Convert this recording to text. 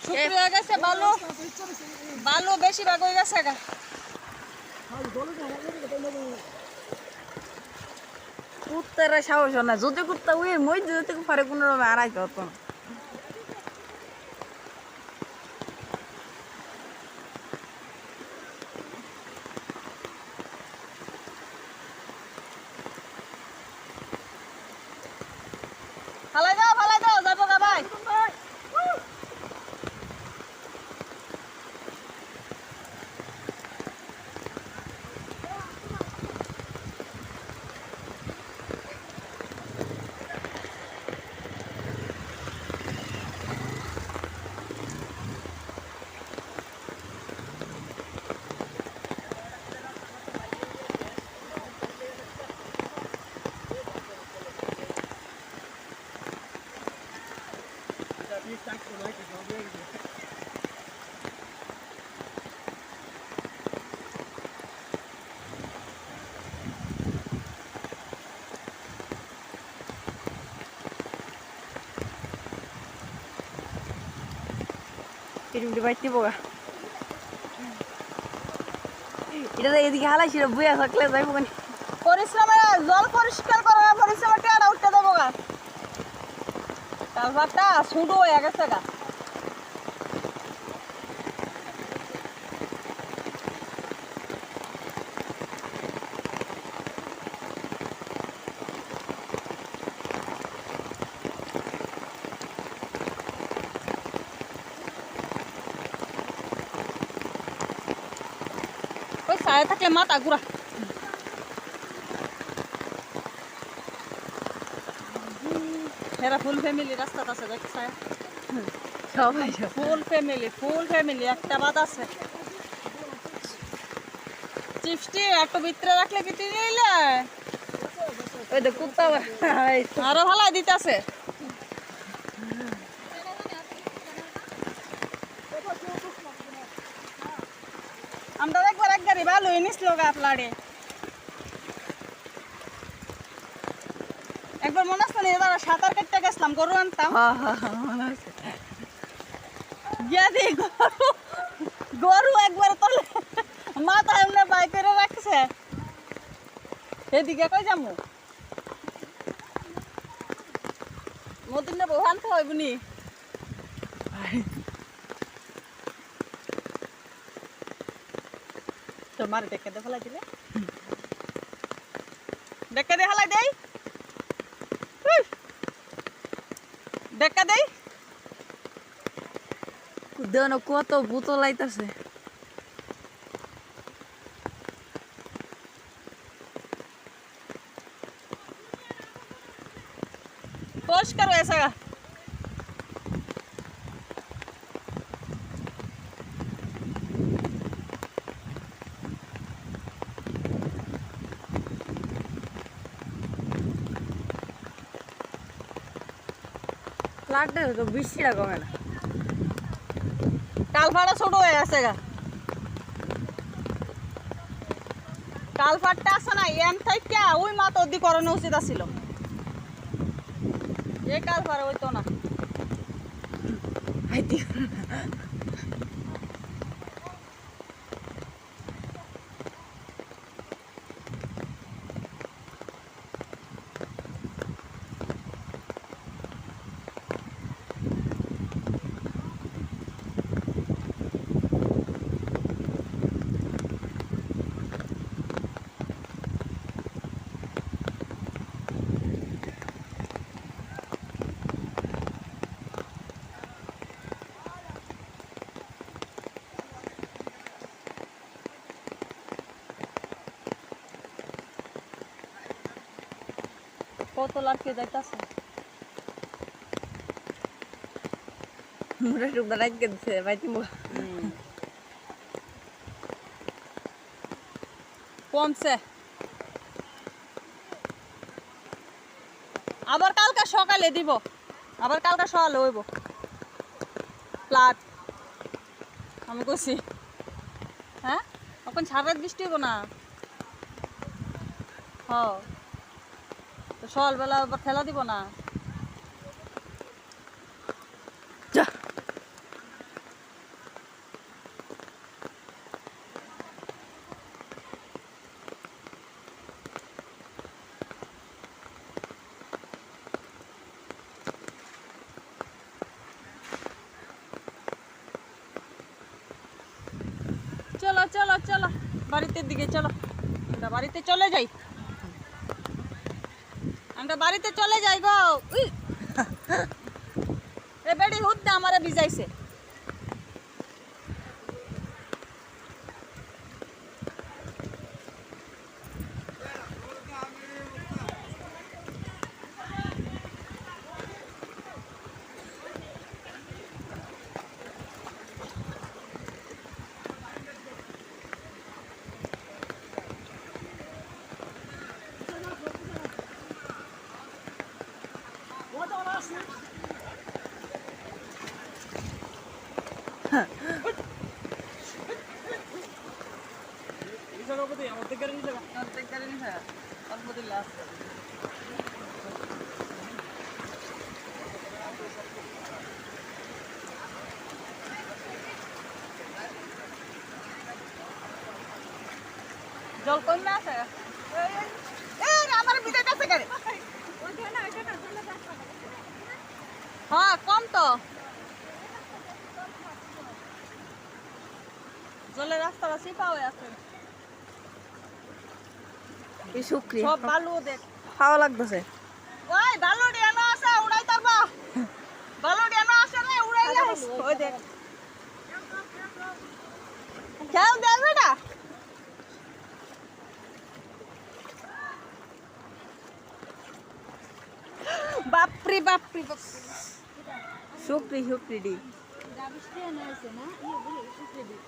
শুকিয়ে হয়ে গেছে বালু বালু বেশি ভাগ হয়ে গেছে গা কুত্তারা সাহস না যদি কুত্তা উই মই যদি পারে কোনো রকম আড়াইতে হতো না ফালাই দাও যাবো গা ভাই এরকম বাইতে বোগা এটা এদিকে হালাইছি বুয়া থাকলে যাইবো কেন পরিশ্রমের জল পরিষ্কার করো না পরিশ্রমের টেয়ারা উঠতে দেবো গা কালভারটা শুরু হয়ে গেছে গা ওই ছায়া থাকলে মাথা ঘুরা হেরা ফুল ফ্যামিলি রাস্তাত আছে দেখ ছায়া সবাই ফুল ফ্যামিলি একটা বাদ আছে চিপসটি একটু ভিতরে রাখলে কি তুই নিলে ওই তো কুত্তা আরো ভালো দিতেছে আমরা একবার এক গাড়ি ভালো নিছিল গা আপনারে একবার মনে আছে না এবার সাঁতার কাটতে গেছিলাম গরু আনতাম গিয়া দি গরু একবার তোলে মাথা এমনি বাই করে রাখছে এদিকে কই যাবো মদিনে বউ আনতে হয় বুনি তোর মারে ডেকে দে ফেলাই দিলে ডেকে দে ফেলাই দেই ডেকে দেই দেন কত ভূত লাইতাছে পরিষ্কার হয়েছে গা ফ্ল্যাটে তো বৃষ্টিটা কমে না কালফাটা ছোট হয়ে আছে গা কালফাটটা আছে না এম থেকে ওই মাথা অব্দি করানো উচিত আছিল এ কালফারে হইতো না কত লাটকে যাইতাছে মুরা টুকটা রাখকে দিছে বাইতি কমছে আবার কালকে সকালে দিব আবার কালকে সকালে হইব ফ্ল্যাট আমি কইছি হ্যাঁ এখন সারা বৃষ্টি হইব না হ্যাঁ তো সকালবেলা আবার ঠেলা দিব না যা বাড়িতে দিকে চলো, আমরা বাড়িতে চলে যাই, আমরা বাড়িতে চলে যাই গো। উই! এ বেড়ি হুদ্দা আমারে ভিজাইছে। জল কমে আছে, আমার বিদায় আছে গাড়ি। হ্যাঁ কম তো, জলের রাস্তাটা চিপা হয়ে আছে, এই শুক্রি সব বালু দেখ। খাওয়া লাগতেছে। ওই বালু ডিয়ানো আছে, উড়াই তারবা, বালু ডিয়ানো আছে রে, উড়াই যাস। ওই দেখ, খেয়াল দেবে না। বাপরে বাপরে বাপ, শুক্রি শুক্রি D Gabis dia na, na, iya boleh, itu lebih.